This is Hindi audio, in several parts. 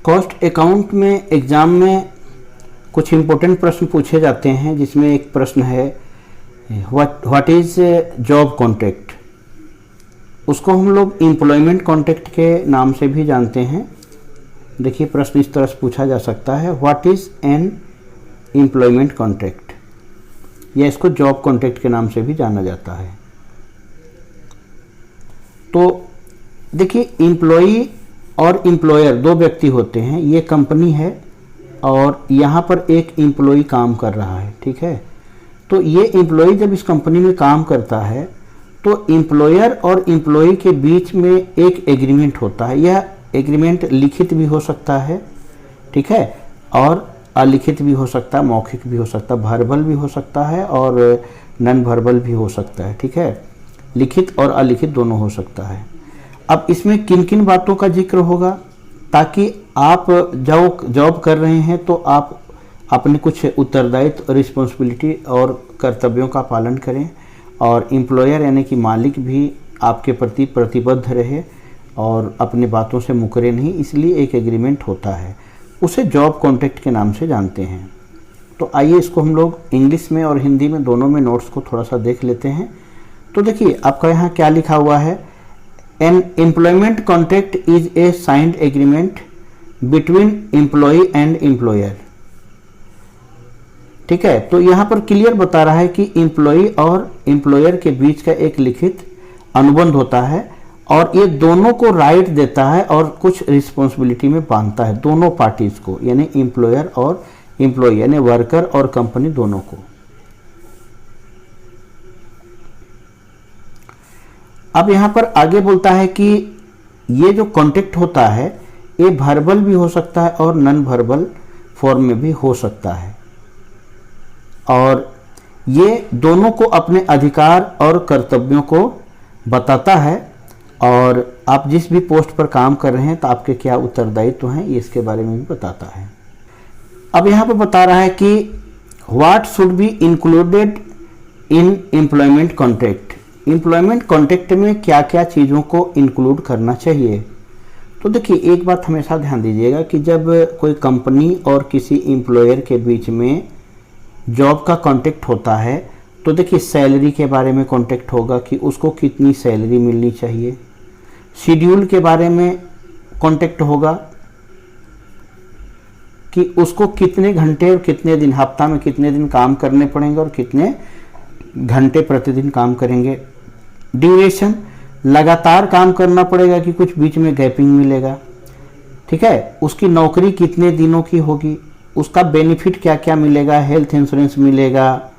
कॉस्ट अकाउंट में एग्ज़ाम में कुछ इम्पोर्टेंट प्रश्न पूछे जाते हैं, जिसमें एक प्रश्न है व्हाट इज़ जॉब कॉन्ट्रैक्ट। उसको हम लोग एम्प्लॉयमेंट कॉन्ट्रैक्ट के नाम से भी जानते हैं। देखिए प्रश्न इस तरह से पूछा जा सकता है, what is an employment contract, या इसको जॉब कॉन्ट्रैक्ट के नाम से भी जाना जाता है। तो देखिए एम्प्लॉई और एम्प्लॉयर दो व्यक्ति होते हैं। ये कंपनी है और यहाँ पर एक एम्प्लॉई काम कर रहा है, ठीक है। तो ये एम्प्लॉई जब इस कंपनी में काम करता है तो एम्प्लॉयर और एम्प्लॉई के बीच में एक एग्रीमेंट होता है। यह एग्रीमेंट लिखित भी हो सकता है, ठीक है, और अलिखित भी हो सकता है, मौखिक भी हो सकता है, वर्बल भी हो सकता है और नॉन वर्बल भी हो सकता है, ठीक है। लिखित और अलिखित दोनों हो सकता है। अब इसमें किन किन बातों का जिक्र होगा, ताकि आप जॉब कर रहे हैं तो आप अपने कुछ उत्तरदायित्व, रिस्पॉन्सिबिलिटी और कर्तव्यों का पालन करें, और एम्प्लॉयर यानी कि मालिक भी आपके प्रति प्रतिबद्ध रहे और अपने बातों से मुकरे नहीं, इसलिए एक एग्रीमेंट होता है, उसे जॉब कॉन्ट्रैक्ट के नाम से जानते हैं। तो आइए इसको हम लोग इंग्लिश में और हिंदी में दोनों में नोट्स को थोड़ा सा देख लेते हैं। तो देखिए आपका यहाँ क्या लिखा हुआ है, an employment contract is a signed agreement between employee and employer, ठीक है। तो यहाँ पर क्लियर बता रहा है कि एम्प्लॉई और एम्प्लॉयर के बीच का एक लिखित अनुबंध होता है और ये दोनों को राइट देता है और कुछ रिस्पॉन्सिबिलिटी में बांधता है, दोनों पार्टीज को, यानी एम्प्लॉयर और एम्प्लॉई यानी वर्कर और कंपनी दोनों को। अब यहाँ पर आगे बोलता है कि ये जो कॉन्ट्रैक्ट होता है ये वर्बल भी हो सकता है और नॉन वर्बल फॉर्म में भी हो सकता है, और ये दोनों को अपने अधिकार और कर्तव्यों को बताता है, और आप जिस भी पोस्ट पर काम कर रहे हैं तो आपके क्या उत्तरदायित्व हैं ये इसके बारे में भी बताता है। अब यहाँ पर बता रहा है कि what should be included in employment contract. Employment contract में क्या क्या चीज़ों को इंक्लूड करना चाहिए। तो देखिए एक बात हमेशा ध्यान दीजिएगा कि जब कोई कंपनी और किसी एम्प्लॉयर के बीच में जॉब का कॉन्ट्रैक्ट होता है तो देखिए सैलरी के बारे में कॉन्ट्रैक्ट होगा कि उसको कितनी सैलरी मिलनी चाहिए। शेड्यूल के बारे में कॉन्ट्रैक्ट होगा कि उसको कितने घंटे और कितने दिन, हफ्ता में कितने दिन काम करने पड़ेंगे और कितने घंटे प्रतिदिन काम करेंगे। ड्यूरेशन, लगातार काम करना पड़ेगा कि कुछ बीच में गैपिंग मिलेगा, ठीक है। उसकी नौकरी कितने दिनों की होगी, उसका बेनिफिट क्या क्या मिलेगा, हेल्थ इंश्योरेंस मिलेगा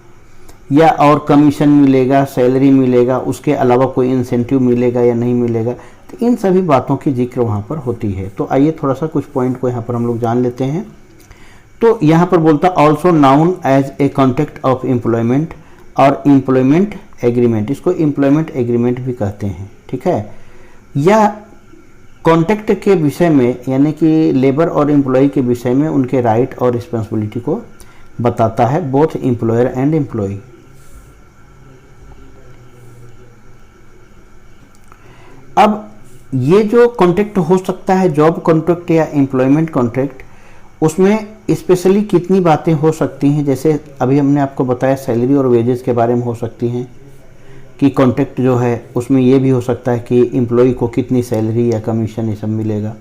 या और कमीशन मिलेगा, सैलरी मिलेगा, उसके अलावा कोई इंसेंटिव मिलेगा या नहीं मिलेगा। तो इन सभी बातों की जिक्र वहाँ पर होती है। तो आइए थोड़ा सा कुछ पॉइंट को यहाँ पर हम लोग जान लेते हैं। तो यहाँ पर बोलता also known as a contract of employment और एम्प्लॉयमेंट एग्रीमेंट, इसको एम्प्लॉयमेंट एग्रीमेंट भी कहते हैं, ठीक है। यह कॉन्ट्रैक्ट के विषय में यानी कि लेबर और एम्प्लॉय के विषय में उनके राइट और रिस्पॉन्सिबिलिटी को बताता है, बोथ एम्प्लॉयर एंड एम्प्लॉय। अब ये जो कॉन्ट्रैक्ट हो सकता है जॉब कॉन्ट्रैक्ट या एम्प्लॉयमेंट कॉन्ट्रैक्ट, उसमें स्पेशली कितनी बातें हो सकती हैं। जैसे अभी हमने आपको बताया सैलरी और वेजेस के बारे में हो सकती हैं कि कॉन्ट्रैक्ट जो है उसमें ये भी हो सकता है कि एम्प्लॉय को कितनी सैलरी या कमीशन ये सब मिलेगा।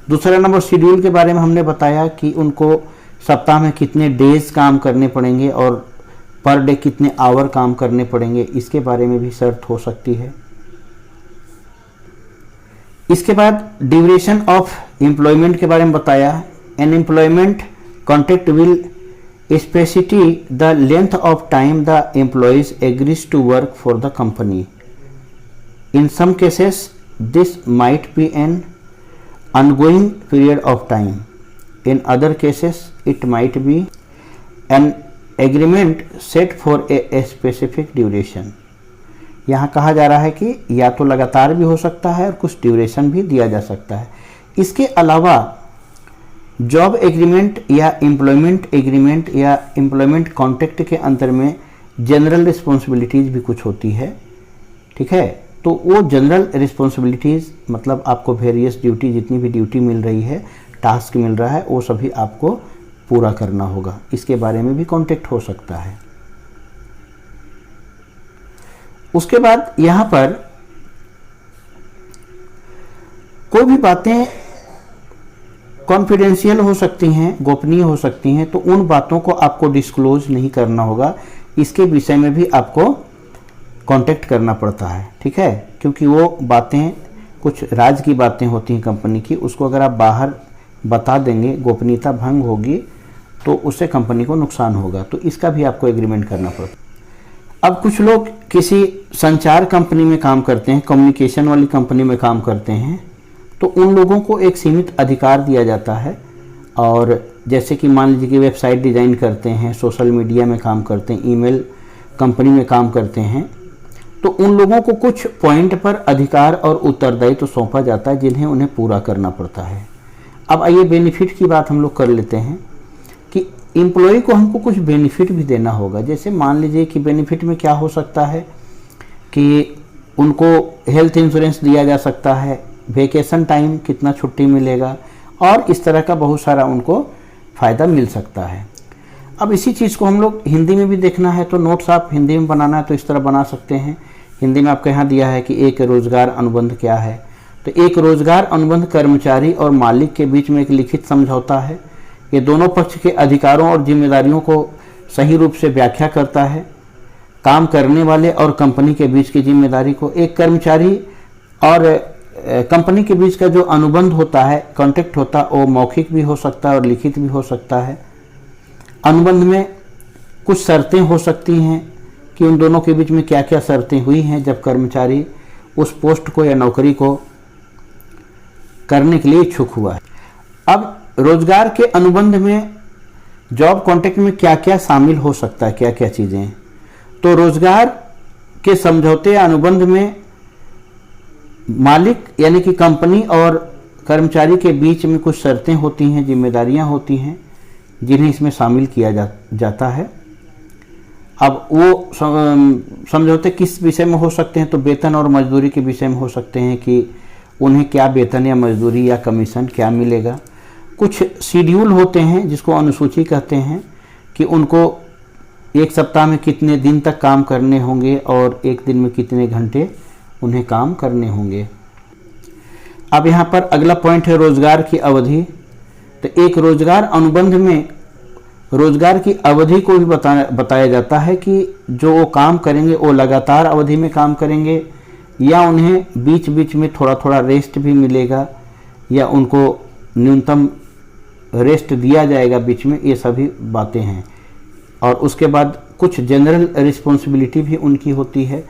दूसरा नंबर शेड्यूल के बारे में हमने बताया कि उनको सप्ताह में कितने डेज काम करने पड़ेंगे और पर डे कितने आवर काम करने पड़ेंगे, इसके बारे में भी शर्त हो सकती है। इसके बाद ड्यूरेशन ऑफ एम्प्लॉयमेंट के बारे में बताया, an employment contract will specify the length of time the employees agrees to work for the company. In some cases, this might be an ongoing period of time. In other cases, it might be an agreement set for a specific duration. यहाँ कहा जा रहा है कि या तो लगातार भी हो सकता है और कुछ ड्यूरेशन भी दिया जा सकता है। इसके अलावा जॉब एग्रीमेंट या एम्प्लॉयमेंट एग्रीमेंट या एम्प्लॉयमेंट कॉन्ट्रैक्ट के अंतर में जनरल रिस्पॉन्सिबिलिटीज़ भी कुछ होती है, ठीक है। तो वो जनरल रिस्पॉन्सिबिलिटीज़ मतलब आपको वेरियस ड्यूटी, जितनी भी ड्यूटी मिल रही है, टास्क मिल रहा है वो सभी आपको पूरा करना होगा। इसके बारे में भी कांटेक्ट हो सकता है। उसके बाद यहाँ पर कोई भी बातें कॉन्फिडेंशियल हो सकती हैं, गोपनीय हो सकती हैं, तो उन बातों को आपको डिस्क्लोज नहीं करना होगा। इसके विषय में भी आपको कांटेक्ट करना पड़ता है, ठीक है, क्योंकि वो बातें कुछ राज की बातें होती हैं कंपनी की, उसको अगर आप बाहर बता देंगे, गोपनीयता भंग होगी तो उससे कंपनी को नुकसान होगा। तो इसका भी आपको एग्रीमेंट करना पड़ता है। अब कुछ लोग किसी संचार कंपनी में काम करते हैं, कम्युनिकेशन वाली कंपनी में काम करते हैं, तो उन लोगों को एक सीमित अधिकार दिया जाता है। और जैसे कि मान लीजिए कि वेबसाइट डिज़ाइन करते हैं, सोशल मीडिया में काम करते हैं, ईमेल कंपनी में काम करते हैं, तो उन लोगों को कुछ पॉइंट पर अधिकार और उत्तरदायित्व तो सौंपा जाता है जिन्हें उन्हें पूरा करना पड़ता है। अब आइए बेनिफिट की बात हम लोग कर लेते हैं कि एम्प्लॉय को हमको कुछ बेनिफिट भी देना होगा। जैसे मान लीजिए कि बेनिफिट में क्या हो सकता है कि उनको हेल्थ इंश्योरेंस दिया जा सकता है, वेकेशन टाइम कितना छुट्टी मिलेगा, और इस तरह का बहुत सारा उनको फ़ायदा मिल सकता है। अब इसी चीज़ को हम लोग हिंदी में भी देखना है, तो नोट्स आप हिंदी में बनाना है तो इस तरह बना सकते हैं। हिंदी में आपको यहाँ दिया है कि एक रोजगार अनुबंध क्या है। तो एक रोजगार अनुबंध कर्मचारी और मालिक के बीच में एक लिखित समझौता है। ये दोनों पक्ष के अधिकारों और जिम्मेदारियों को सही रूप से व्याख्या करता है। काम करने वाले और कंपनी के बीच की जिम्मेदारी को, एक कर्मचारी और कंपनी के बीच का जो अनुबंध होता है, कॉन्ट्रैक्ट होता है, वो मौखिक भी हो सकता है और लिखित भी हो सकता है। अनुबंध में कुछ शर्तें हो सकती हैं कि उन दोनों के बीच में क्या क्या शर्तें हुई हैं जब कर्मचारी उस पोस्ट को या नौकरी को करने के लिए इच्छुक हुआ है। अब रोजगार के अनुबंध में जॉब कॉन्ट्रैक्ट में क्या क्या शामिल हो सकता है, क्या क्या चीज़ें, तो रोजगार के समझौते या अनुबंध में मालिक यानी कि कंपनी और कर्मचारी के बीच में कुछ शर्तें होती हैं, जिम्मेदारियां होती हैं जिन्हें इसमें शामिल किया जाता है। अब वो समझौते किस विषय में हो सकते हैं, तो वेतन और मजदूरी के विषय में हो सकते हैं कि उन्हें क्या वेतन या मजदूरी या कमीशन क्या मिलेगा। कुछ शेड्यूल होते हैं जिसको अनुसूची कहते हैं कि उनको एक सप्ताह में कितने दिन तक काम करने होंगे और एक दिन में कितने घंटे उन्हें काम करने होंगे। अब यहाँ पर अगला पॉइंट है रोजगार की अवधि। तो एक रोजगार अनुबंध में रोजगार की अवधि को भी बताया जाता है कि जो वो काम करेंगे वो लगातार अवधि में काम करेंगे या उन्हें बीच बीच में थोड़ा थोड़ा रेस्ट भी मिलेगा या उनको न्यूनतम रेस्ट दिया जाएगा बीच में, ये सभी बातें हैं। और उसके बाद कुछ जनरल रिस्पॉन्सिबिलिटी भी उनकी होती है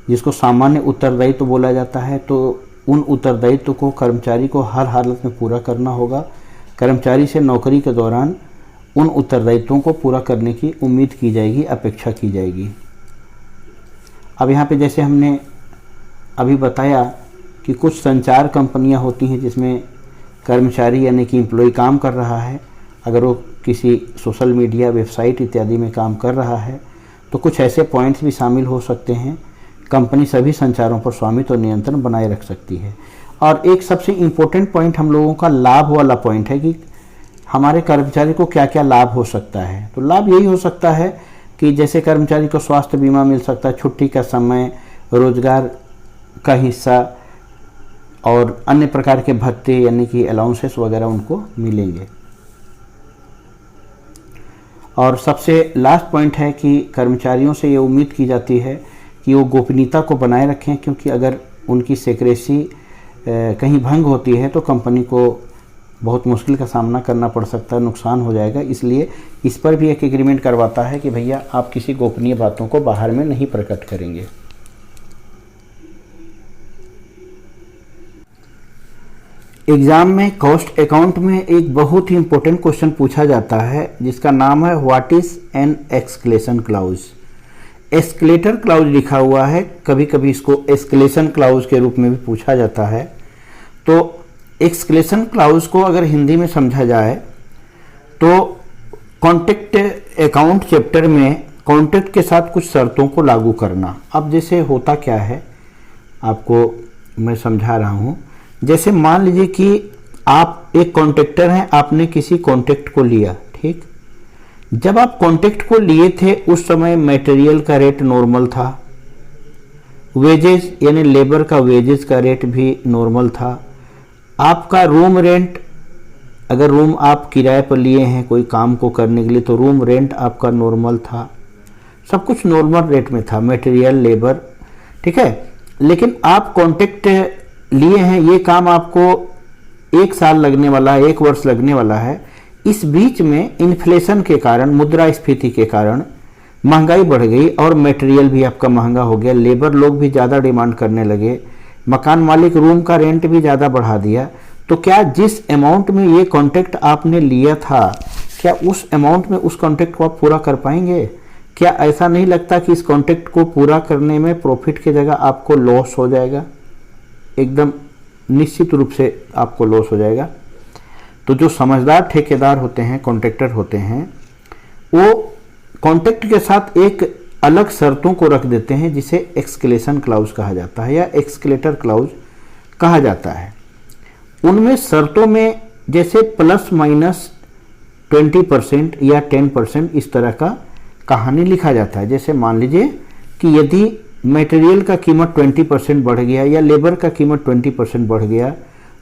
जिसको सामान्य उत्तरदायित्व बोला जाता है। तो उन उत्तरदायित्व को कर्मचारी को हर हालत में पूरा करना होगा। कर्मचारी से नौकरी के दौरान उन उत्तरदायित्वों को पूरा करने की उम्मीद की जाएगी, अपेक्षा की जाएगी। अब यहाँ पे जैसे हमने अभी बताया कि कुछ संचार कंपनियाँ होती हैं जिसमें कर्मचारी यानी कि एम्प्लॉय काम कर रहा है। अगर वो किसी सोशल मीडिया, वेबसाइट इत्यादि में काम कर रहा है तो कुछ ऐसे पॉइंट्स भी शामिल हो सकते हैं। कंपनी सभी संचारों पर स्वामित्व और नियंत्रण बनाए रख सकती है। और एक सबसे इम्पोर्टेंट पॉइंट हम लोगों का लाभ वाला पॉइंट है कि हमारे कर्मचारी को क्या क्या लाभ हो सकता है। तो लाभ यही हो सकता है कि जैसे कर्मचारी को स्वास्थ्य बीमा मिल सकता है, छुट्टी का समय, रोजगार का हिस्सा और अन्य प्रकार के भत्ते यानी कि अलाउंसेस वगैरह उनको मिलेंगे। और सबसे लास्ट पॉइंट है कि कर्मचारियों से ये उम्मीद की जाती है कि वो गोपनीयता को बनाए रखें, क्योंकि अगर उनकी सीक्रेसी कहीं भंग होती है तो कंपनी को बहुत मुश्किल का सामना करना पड़ सकता है, नुकसान हो जाएगा। इसलिए इस पर भी एक एग्रीमेंट करवाता है कि भैया आप किसी गोपनीय बातों को बाहर में नहीं प्रकट करेंगे। एग्जाम में कॉस्ट अकाउंट में एक बहुत ही इंपॉर्टेंट क्वेश्चन पूछा जाता है जिसका नाम है what is an escalation clause. Escalator clause लिखा हुआ है, कभी कभी इसको एस्केलेशन क्लाउज के रूप में भी पूछा जाता है। तो एस्केलेशन क्लाउज को अगर हिंदी में समझा जाए तो कॉन्ट्रैक्ट अकाउंट चैप्टर में कॉन्ट्रैक्ट के साथ कुछ शर्तों को लागू करना। अब जैसे होता क्या है आपको मैं समझा रहा हूँ। जैसे मान लीजिए कि आप एक कॉन्ट्रैक्टर हैं, आपने किसी कॉन्ट्रैक्ट को लिया, ठीक। जब आप कॉन्ट्रैक्ट को लिए थे उस समय मटेरियल का रेट नॉर्मल था, वेजेस यानी लेबर का वेजेस का रेट भी नॉर्मल था, आपका रूम रेंट, अगर रूम आप किराए पर लिए हैं कोई काम को करने के लिए तो रूम रेंट आपका नॉर्मल था, सब कुछ नॉर्मल रेट में था, मटेरियल लेबर, ठीक है। लेकिन आप कॉन्ट्रैक्ट लिए हैं, ये काम आपको 1 साल लगने वाला है, 1 वर्ष लगने वाला है। इस बीच में इन्फ्लेशन के कारण, मुद्रास्फीति के कारण महंगाई बढ़ गई और मटेरियल भी आपका महंगा हो गया, लेबर लोग भी ज़्यादा डिमांड करने लगे, मकान मालिक रूम का रेंट भी ज़्यादा बढ़ा दिया। तो क्या जिस अमाउंट में ये कॉन्ट्रैक्ट आपने लिया था, क्या उस अमाउंट में उस कॉन्ट्रैक्ट को आप पूरा कर पाएंगे? क्या ऐसा नहीं लगता कि इस कॉन्ट्रैक्ट को पूरा करने में प्रॉफिट की जगह आपको लॉस हो जाएगा? एकदम निश्चित रूप से आपको लॉस हो जाएगा। तो जो समझदार ठेकेदार होते हैं, कॉन्ट्रैक्टर होते हैं, वो कॉन्ट्रैक्ट के साथ एक अलग शर्तों को रख देते हैं जिसे एक्सक्लेशन क्लाउज कहा जाता है या एक्सक्लेटर क्लाउज कहा जाता है। उनमें शर्तों में जैसे प्लस माइनस 20% या 10% इस तरह का कहानी लिखा जाता है। जैसे मान लीजिए कि यदि मटेरियल का कीमत 20% बढ़ गया या लेबर का कीमत 20% बढ़ गया,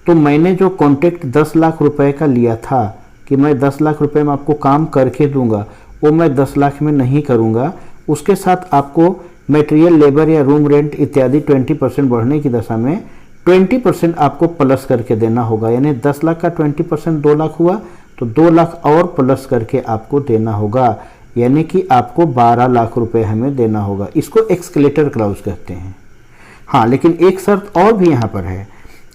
तो मैंने जो कॉन्ट्रैक्ट 10 लाख रुपए का लिया था कि मैं 10 लाख रुपए में आपको काम करके दूंगा, वो मैं 10 लाख में नहीं करूंगा। उसके साथ आपको मटेरियल, लेबर या रूम रेंट इत्यादि 20% बढ़ने की दशा में 20% आपको प्लस करके देना होगा। यानी 10 लाख का 20% 2 लाख हुआ, तो 2 लाख और प्लस करके आपको देना होगा, यानी कि आपको 12 लाख रुपए हमें देना होगा। इसको एक्सक्लेटर क्लाउज कहते हैं। हाँ, लेकिन एक शर्त और भी यहाँ पर है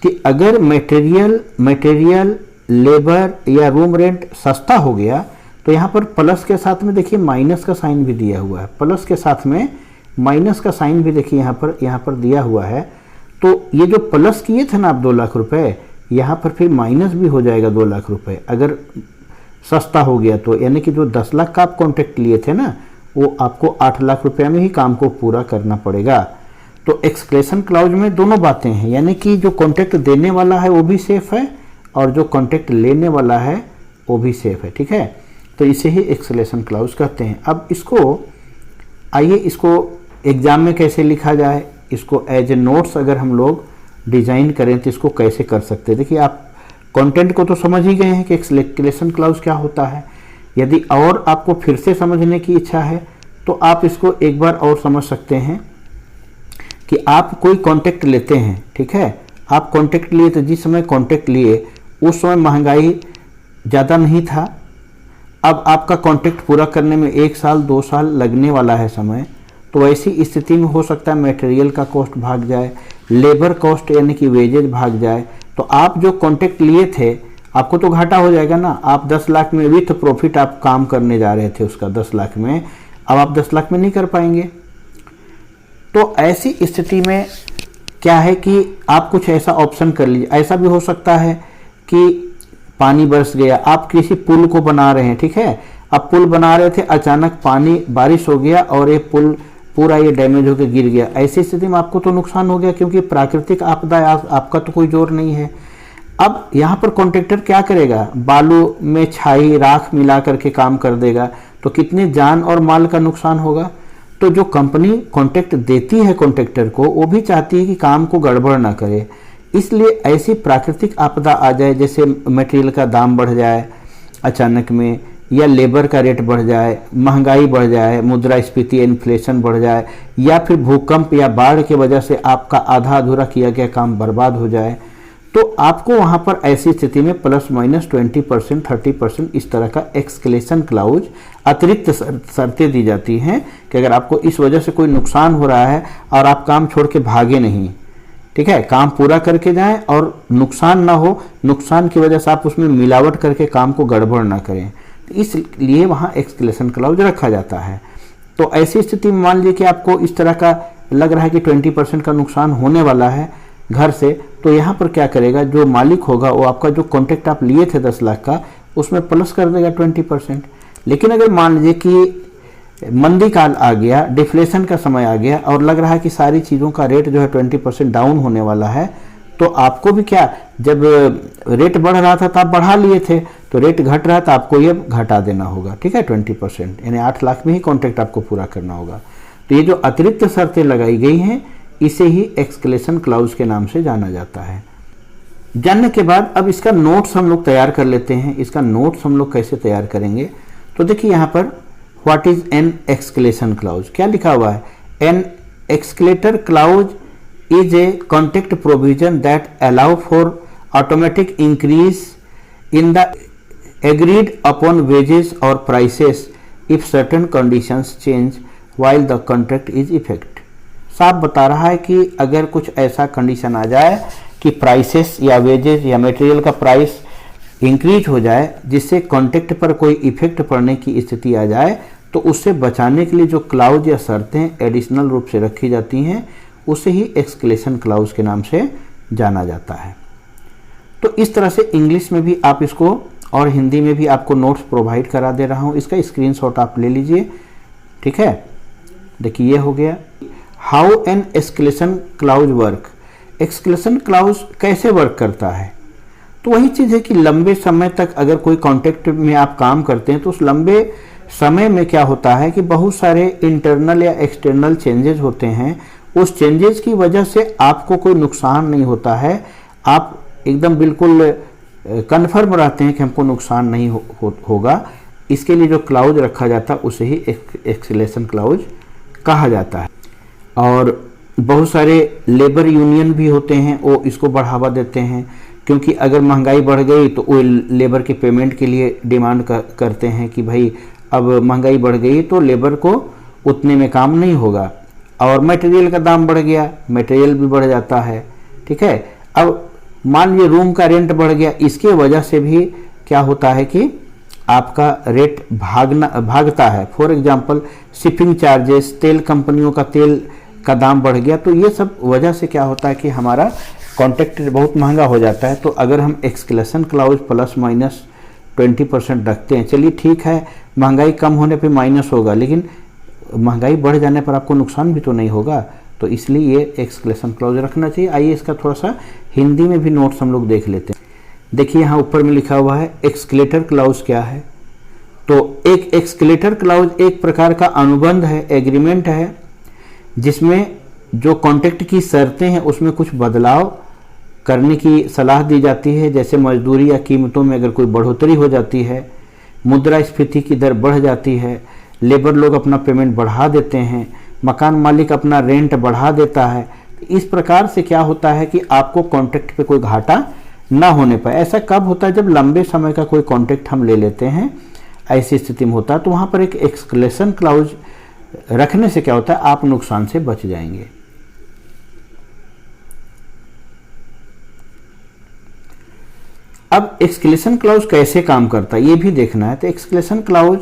कि अगर मटेरियल, लेबर या रूम रेंट सस्ता हो गया तो यहाँ पर प्लस के साथ में देखिए माइनस का साइन भी दिया हुआ है, प्लस के साथ में माइनस का साइन भी देखिए यहाँ पर दिया हुआ है। तो ये जो प्लस किए थे ना आप 2 लाख रुपए, यहाँ पर फिर माइनस भी हो जाएगा 2 लाख रुपए अगर सस्ता हो गया तो। यानी कि जो 10 लाख का आप कॉन्ट्रैक्ट लिए थे ना, वो आपको 8 लाख रुपए में ही काम को पूरा करना पड़ेगा। तो एक्सक्लेशन क्लाउज में दोनों बातें हैं, यानी कि जो कॉन्ट्रैक्ट देने वाला है वो भी सेफ है और जो कॉन्ट्रैक्ट लेने वाला है वो भी सेफ है, ठीक है। तो इसे ही एक्सक्लेशन क्लाउज कहते हैं। अब आइए इसको एग्जाम में कैसे लिखा जाए, इसको एज ए नोट्स अगर हम लोग डिजाइन करें तो इसको कैसे कर सकते हैं। देखिए, आप कंटेंट को तो समझ ही गए हैं कि एक्सक्लेशन क्लाउज क्या होता है। यदि और आपको फिर से समझने की इच्छा है तो आप इसको एक बार और समझ सकते हैं कि आप कोई कॉन्ट्रैक्ट लेते हैं, ठीक है। आप कॉन्ट्रैक्ट लिए तो जिस समय कॉन्ट्रैक्ट लिए उस समय महंगाई ज़्यादा नहीं था। अब आपका कॉन्ट्रैक्ट पूरा करने में 1 साल 2 साल लगने वाला है समय, तो ऐसी स्थिति में हो सकता है मटेरियल का कॉस्ट भाग जाए, लेबर कॉस्ट यानी कि वेजेज भाग जाए। तो आप जो कॉन्ट्रैक्ट लिए थे आपको तो घाटा हो जाएगा ना। आप 10 लाख में विथ प्रॉफिट आप काम करने जा रहे थे उसका 10 लाख में, अब आप 10 लाख में नहीं कर पाएंगे। तो ऐसी स्थिति में क्या है कि आप कुछ ऐसा ऑप्शन कर लीजिए। ऐसा भी हो सकता है कि पानी बरस गया, आप किसी पुल को बना रहे हैं, ठीक है। अब पुल बना रहे थे, अचानक पानी बारिश हो गया और ये पुल पूरा ये डैमेज होकर गिर गया। ऐसी स्थिति में आपको तो नुकसान हो गया, क्योंकि प्राकृतिक आपदा आपका तो कोई जोर नहीं है। अब यहाँ पर कॉन्ट्रैक्टर क्या करेगा, बालू में छाई राख मिला करके काम कर देगा, तो कितने जान और माल का नुकसान होगा। तो जो कंपनी कॉन्ट्रैक्ट देती है कॉन्ट्रैक्टर को, वो भी चाहती है कि काम को गड़बड़ ना करे। इसलिए ऐसी प्राकृतिक आपदा आ जाए, जैसे मटेरियल का दाम बढ़ जाए अचानक में, या लेबर का रेट बढ़ जाए, महंगाई बढ़ जाए, मुद्रास्फीति इन्फ्लेशन बढ़ जाए, या फिर भूकंप या बाढ़ की वजह से आपका आधा अधूरा किया गया काम बर्बाद हो जाए, तो आपको वहाँ पर ऐसी स्थिति में प्लस माइनस 20% 30% इस तरह का एक्सक्लेशन क्लाउज अतिरिक्त शर्तें दी जाती हैं कि अगर आपको इस वजह से कोई नुकसान हो रहा है और आप काम छोड़ के भागे नहीं, ठीक है, काम पूरा करके जाएं और नुकसान ना हो, नुकसान की वजह से आप उसमें मिलावट करके काम को गड़बड़ ना करें, तो इसलिए वहाँ एक्सक्लेशन क्लाउज रखा जाता है। तो ऐसी स्थिति में मान लीजिए कि आपको इस तरह का लग रहा है कि 20% का नुकसान होने वाला है घर से, तो यहाँ पर क्या करेगा, जो मालिक होगा वो आपका जो कॉन्ट्रैक्ट आप लिए थे 10 लाख का, उसमें प्लस कर देगा 20%। लेकिन अगर मान लीजिए कि मंदी काल आ गया, डिफ्लेशन का समय आ गया और लग रहा है कि सारी चीज़ों का रेट जो है 20% डाउन होने वाला है, तो आपको भी क्या, जब रेट बढ़ रहा था तो आप बढ़ा लिए थे, तो रेट घट रहा था आपको ये घटा देना होगा, ठीक है, 20%, यानी 8 लाख में ही कॉन्ट्रैक्ट आपको पूरा करना होगा। तो ये जो अतिरिक्त शर्तें लगाई गई हैं इसे ही एक्सक्लेशन क्लाउज के नाम से जाना जाता है। जानने के बाद अब इसका नोट्स हम लोग तैयार कर लेते हैं। इसका नोट्स हम लोग कैसे तैयार करेंगे, तो देखिए यहाँ पर what is an escalation clause, क्या लिखा हुआ है, an escalator clause is a contract provision that allow for automatic increase in the agreed upon wages or prices if certain conditions change while the contract is effect। साफ बता रहा है कि अगर कुछ ऐसा कंडीशन आ जाए कि प्राइसेस या वेजेस या मटेरियल का प्राइस इंक्रीज हो जाए जिससे कॉन्ट्रैक्ट पर कोई इफेक्ट पड़ने की स्थिति आ जाए, तो उससे बचाने के लिए जो क्लाउज या शर्तें एडिशनल रूप से रखी जाती हैं उसे ही एक्सक्लेशन क्लाउज के नाम से जाना जाता है। तो इस तरह से इंग्लिश में भी आप इसको और हिंदी में भी आपको नोट्स प्रोवाइड करा दे रहा हूँ, इसका स्क्रीनशॉट आप ले लीजिए, ठीक है। देखिए ये हो गया how an escalation clause work. Escalation clause कैसे वर्क करता है, तो वही चीज़ है कि लंबे समय तक अगर कोई कॉन्ट्रैक्ट में आप काम करते हैं तो उस लंबे समय में क्या होता है कि बहुत सारे इंटरनल या एक्सटर्नल चेंजेस होते हैं। उस चेंजेस की वजह से आपको कोई नुकसान नहीं होता है, आप एकदम बिल्कुल कन्फर्म रहते हैं कि हमको नुकसान नहीं होगा। इसके लिए जो क्लाउज रखा जाता है उसे ही एक्सक्लेशन क्लाउज कहा जाता है। और बहुत सारे लेबर यूनियन भी होते हैं, वो इसको बढ़ावा देते हैं, क्योंकि अगर महंगाई बढ़ गई तो वो लेबर के पेमेंट के लिए डिमांड करते हैं कि भाई अब महंगाई बढ़ गई तो लेबर को उतने में काम नहीं होगा, और मटेरियल का दाम बढ़ गया, मटेरियल भी बढ़ जाता है, ठीक है। अब मान लीजिए रूम का रेंट बढ़ गया, इसके वजह से भी क्या होता है कि आपका रेट भागता है। फॉर एग्जांपल शिपिंग चार्जेस, तेल कंपनियों का तेल का दाम बढ़ गया, तो ये सब वजह से क्या होता है कि हमारा कॉन्ट्रैक्ट बहुत महंगा हो जाता है। तो अगर हम एक्सक्लेशन क्लाउज प्लस माइनस 20% रखते हैं, चलिए ठीक है, महंगाई कम होने पे माइनस होगा, लेकिन महंगाई बढ़ जाने पर आपको नुकसान भी तो नहीं होगा, तो इसलिए ये एक्सक्लेशन क्लाउज रखना चाहिए। आइए इसका थोड़ा सा हिंदी में भी नोट्स हम लोग देख लेते हैं। देखिए यहाँ ऊपर में लिखा हुआ है एक्सक्लेटर क्लाउज क्या है। तो एक एक्सक्लेटर क्लाउज एक प्रकार का अनुबंध है, एग्रीमेंट है, जिसमें जो कॉन्ट्रैक्ट की शर्तें हैं उसमें कुछ बदलाव करने की सलाह दी जाती है। जैसे मजदूरी या कीमतों में अगर कोई बढ़ोतरी हो जाती है, मुद्रास्फीति की दर बढ़ जाती है, लेबर लोग अपना पेमेंट बढ़ा देते हैं, मकान मालिक अपना रेंट बढ़ा देता है, इस प्रकार से क्या होता है कि आपको कॉन्ट्रैक्ट पे कोई घाटा ना होने पाए। ऐसा कब होता है, जब लंबे समय का कोई कॉन्ट्रैक्ट हम ले लेते हैं, ऐसी स्थिति में होता है, तो वहाँ पर एक एक्सक्लेशन क्लाउज रखने से क्या होता है, आप नुकसान से बच जाएंगे। अब एक्सक्लेशन क्लाउज कैसे काम करता है ये भी देखना है। तो एक्सक्लेशन क्लाउज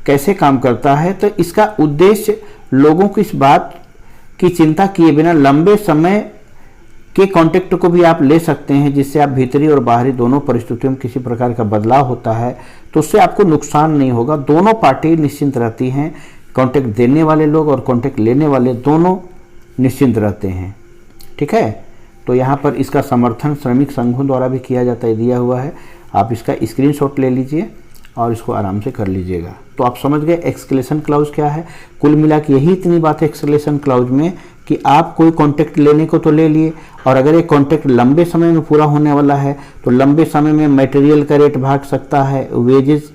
कैसे काम करता है, तो इसका उद्देश्य लोगों को इस बात की चिंता किए बिना लंबे समय के कॉन्ट्रैक्ट को भी आप ले सकते हैं, जिससे आप भीतरी और बाहरी दोनों परिस्थितियों में किसी प्रकार का बदलाव होता है तो उससे आपको नुकसान नहीं होगा। दोनों पार्टी निश्चिंत रहती हैं, कॉन्ट्रैक्ट देने वाले लोग और कॉन्ट्रैक्ट लेने वाले दोनों निश्चिंत रहते हैं, ठीक है। तो यहाँ पर इसका समर्थन श्रमिक संघों द्वारा भी किया जाता है, दिया हुआ है, आप इसका स्क्रीनशॉट ले लीजिए और इसको आराम से कर लीजिएगा। तो आप समझ गए एक्सक्लेशन क्लाउज क्या है। कुल मिला के यही इतनी बात है एक्सक्लेशन क्लाउज में कि आप कोई कॉन्ट्रैक्ट लेने को तो ले लिए, और अगर एक कॉन्ट्रैक्ट लंबे समय में पूरा होने वाला है तो लंबे समय में मटेरियल का रेट भाग सकता है, वेजेस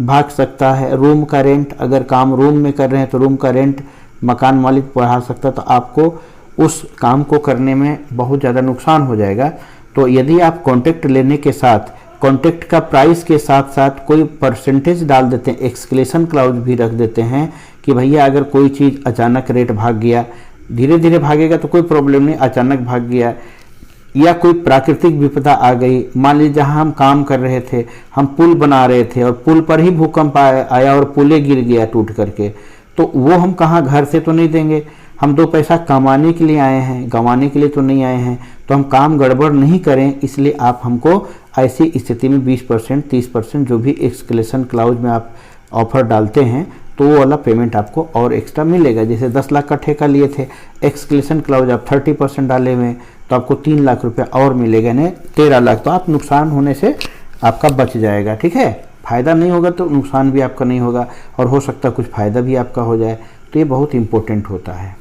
भाग सकता है, रूम का रेंट, अगर काम रूम में कर रहे हैं तो रूम का रेंट मकान मालिक बढ़ा सकता है, तो आपको उस काम को करने में बहुत ज़्यादा नुकसान हो जाएगा। तो यदि आप कॉन्ट्रैक्ट लेने के साथ कॉन्ट्रैक्ट का प्राइस के साथ साथ कोई परसेंटेज डाल देते हैं, एक्सक्लेशन क्लाउज भी रख देते हैं कि भैया अगर कोई चीज़ अचानक रेट भाग गया, धीरे धीरे भागेगा तो कोई प्रॉब्लम नहीं, अचानक भाग गया या कोई प्राकृतिक विपदा आ गई, मान लीजिए जहाँ हम काम कर रहे थे, हम पुल बना रहे थे और पुल पर ही भूकंप आया और पुले गिर गया टूट करके, तो वो हम कहाँ घर से तो नहीं देंगे, हम 2 पैसा कमाने के लिए आए हैं, गंवाने के लिए तो नहीं आए हैं, तो हम काम गड़बड़ नहीं करें। इसलिए आप हमको ऐसी स्थिति में 20% 30% जो भी एक्सक्लेशन क्लाउज में आप ऑफर डालते हैं तो वो वाला पेमेंट आपको और एक्स्ट्रा मिलेगा। जैसे 10 लाख का ठेका लिए थे, एक्सक्लेशन क्लाउज आप 30% डाले हुए तो आपको 3 लाख रुपया और मिलेगा, यानी 13 लाख। तो आप नुकसान होने से आपका बच जाएगा, ठीक है। फ़ायदा नहीं होगा तो नुकसान भी आपका नहीं होगा, और हो सकता है कुछ फ़ायदा भी आपका हो जाए। तो ये बहुत इम्पोर्टेंट होता है।